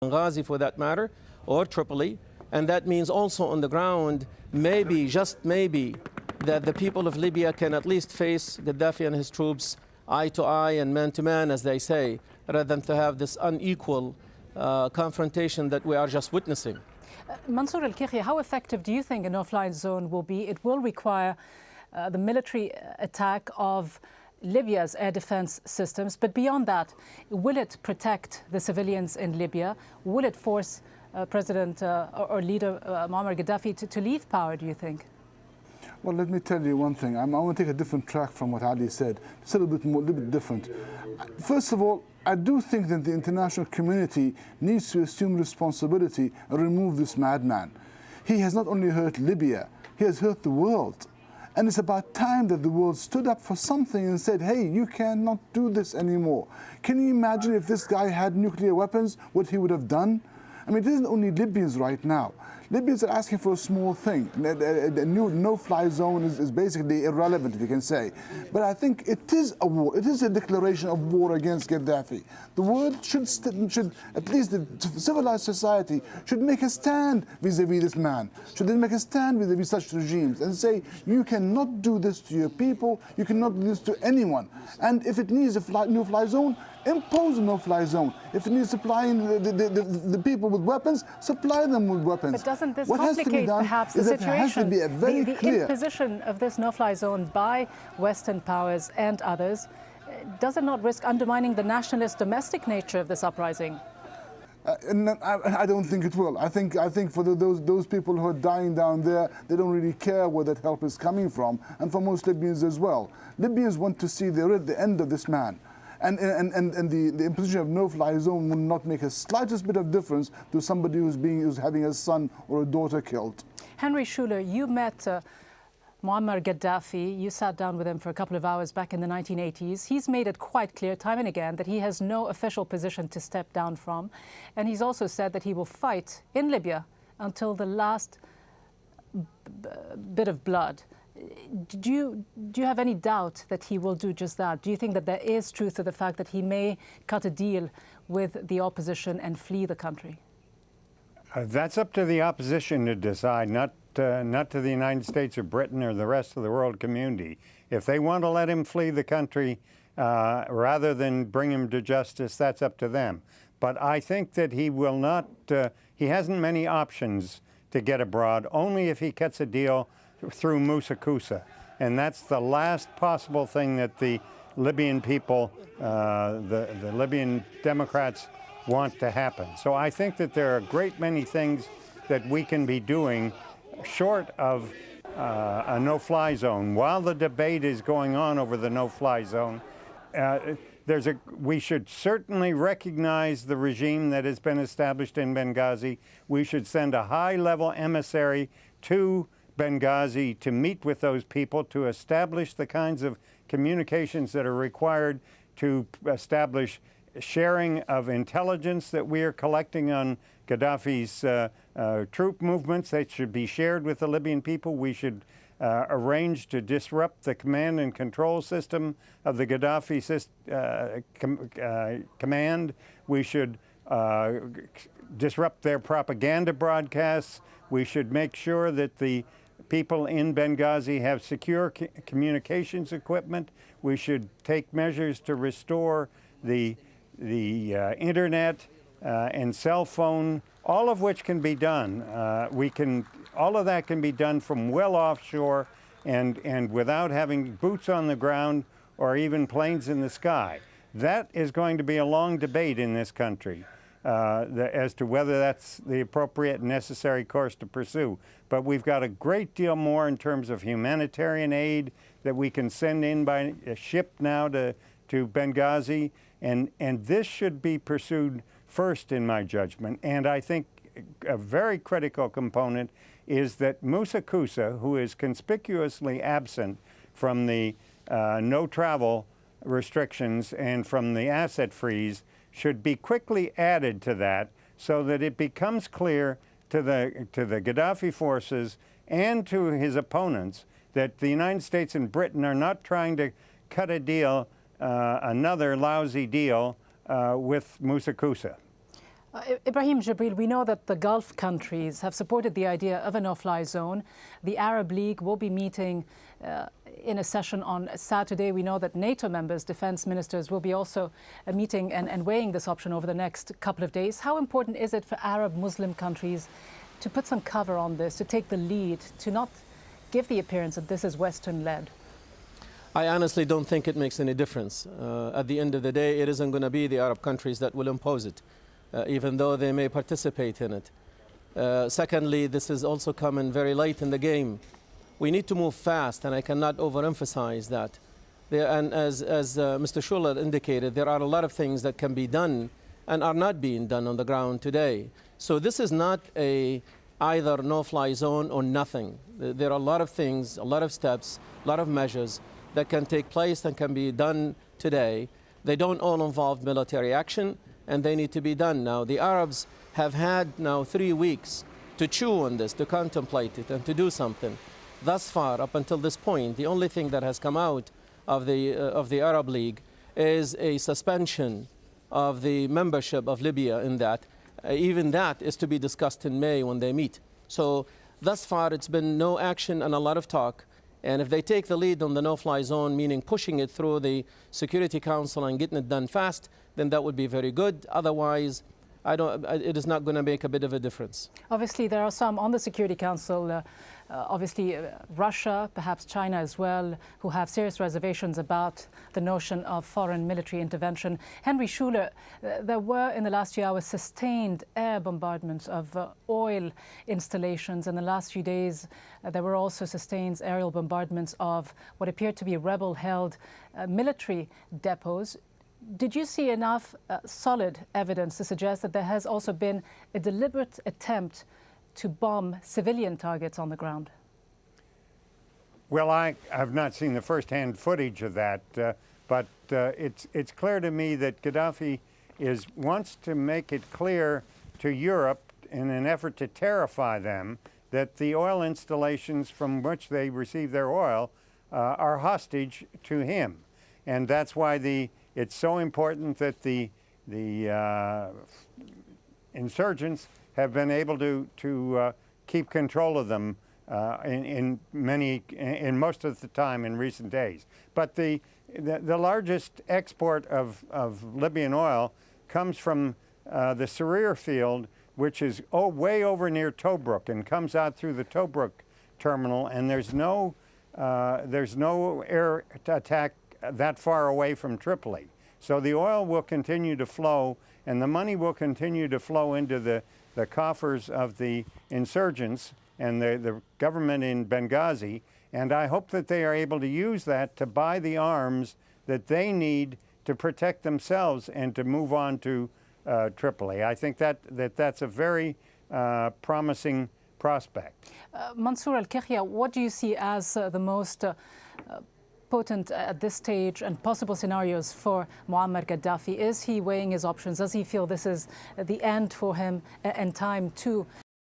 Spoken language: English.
Benghazi for that matter, or Tripoli. And that means also on the ground, maybe, just maybe, that the people of Libya can at least face Gaddafi and his troops eye to eye and man to man, as they say, rather than to have this unequal confrontation that we are just witnessing. Mansour al-Kikhi, how effective do you think a no-fly zone will be? It will require the military attack of Libya's air defense systems, but beyond that, will it protect the civilians in Libya? Will it force President or leader Muammar Gaddafi to leave power, do you think? Well, let me tell you one thing. I want to take a different track from what Ali said. It's a little bit different. First of all, I do think that the international community needs to assume responsibility and remove this madman. He has not only hurt Libya, he has hurt the world. And it's about time that the world stood up for something and said, hey, you cannot do this anymore. Can you imagine if this guy had nuclear weapons, what he would have done? I mean, it isn't only Libyans right now. Libyans are asking for a small thing. The new no-fly zone is basically irrelevant, if you can say. But I think it is a war. It is a declaration of war against Gaddafi. The world should at least the civilized society, should make a stand vis-a-vis this man. Should they make a stand vis-a-vis such regimes and say, you cannot do this to your people, you cannot do this to anyone. And if it needs a no-fly zone, impose a no-fly zone. If it needs supplying the people with weapons, supply them with weapons. But doesn't this complicate perhaps the situation? There has to be a very clear imposition of this no-fly zone by Western powers and others, does it not risk undermining the nationalist domestic nature of this uprising? I don't think it will. I think for those people who are dying down there, they don't really care where that help is coming from, and for most Libyans as well. Libyans want to see they're at the end of this man. And the imposition of no-fly zone will not make a slightest bit of difference to somebody who's having a son or a daughter killed. Henry Schuler, you met Muammar Gaddafi. You sat down with him for a couple of hours back in the 1980s. He's made it quite clear time and again that he has no official position to step down from. And he's also said that he will fight in Libya until the last bit of blood. Do you have any doubt that he will do just that? Do you think that there is truth to the fact that he may cut a deal with the opposition and flee the country? That's up to the opposition to decide, not to the United States or Britain or the rest of the world community. If they want to let him flee the country rather than bring him to justice, that's up to them. But I think that he will not, he hasn't many options to get abroad, only if he cuts a deal through Musa Kusa. And that's the last possible thing that the Libyan people, the Libyan Democrats want to happen. So I think that there are a great many things that we can be doing short of a no-fly zone. While the debate is going on over the no-fly zone, we should certainly recognize the regime that has been established in Benghazi. We should send a high-level emissary to Benghazi to meet with those people, to establish the kinds of communications that are required to establish sharing of intelligence that we are collecting on Gaddafi's troop movements. They should be shared with the Libyan people. We should arrange to disrupt the command and control system of the Gaddafi command. We should disrupt their propaganda broadcasts. We should make sure that the people in Benghazi have secure communications equipment. We should take measures to restore the internet and cell phone, all of which can be done. All of that can be done from well offshore and without having boots on the ground or even planes in the sky. That is going to be a long debate in this country as to whether that's the appropriate and necessary course to pursue. But we've got a great deal more in terms of humanitarian aid that we can send in by a ship now to Benghazi, and this should be pursued first in my judgment. And I think a very critical component is that Musa Kusa, who is conspicuously absent from the no travel restrictions and from the asset freeze, should be quickly added to that so that it becomes clear to the Gaddafi forces and to his opponents that the United States and Britain are not trying to cut a deal, another lousy deal with Musa Kusa. Ibrahim Jibril, we know that the Gulf countries have supported the idea of a no-fly zone. The Arab League will be meeting in a session on Saturday. We know that NATO members, defense ministers, will be also meeting and weighing this option over the next couple of days. How important is it for Arab Muslim countries to put some cover on this, to take the lead, to not give the appearance that this is Western-led? I honestly don't think it makes any difference. At the end of the day, it isn't going to be the Arab countries that will impose it, even though they may participate in it. Secondly, this is also coming very late in the game. We need to move fast, and I cannot overemphasize that. And as Mr. Schuller indicated, there are a lot of things that can be done and are not being done on the ground today. So this is not a either no-fly zone or nothing. There are a lot of things, a lot of steps, a lot of measures that can take place and can be done today. They don't all involve military action, and they need to be done now. The Arabs have had now 3 weeks to chew on this, to contemplate it, and to do something. Thus far, up until this point, the only thing that has come out of the Arab League is a suspension of the membership of Libya in that. Even that is to be discussed in May when they meet. So thus far, it's been no action and a lot of talk. And if they take the lead on the no-fly zone, meaning pushing it through the Security Council and getting it done fast, then that would be very good. Otherwise, it is not going to make a bit of a difference. Obviously, there are some on the Security Council, Russia, perhaps China as well, who have serious reservations about the notion of foreign military intervention. Henry Schuller, there were in the last few hours sustained air bombardments of oil installations. In the last few days, there were also sustained aerial bombardments of what appeared to be rebel-held military depots. Did you see enough solid evidence to suggest that there has also been a deliberate attempt to bomb civilian targets on the ground? Well, I have not seen the first-hand footage of that, but it's clear to me that Gaddafi wants to make it clear to Europe in an effort to terrify them that the oil installations from which they receive their oil are hostage to him. And that's why it's so important that the insurgents have been able to keep control of them in most of the time in recent days. But the largest export of Libyan oil comes from the Sarir field, which is way over near Tobruk and comes out through the Tobruk terminal, and there's no air attack that far away from Tripoli. So the oil will continue to flow, and the money will continue to flow into the coffers of the insurgents and the government in Benghazi. And I hope that they are able to use that to buy the arms that they need to protect themselves and to move on to Tripoli. I think that's a very promising prospect. Mansour al-Kihya, what do you see as the most potent at this stage and possible scenarios for Muammar Gaddafi? Is he weighing his options? Does he feel this is the end for him and time to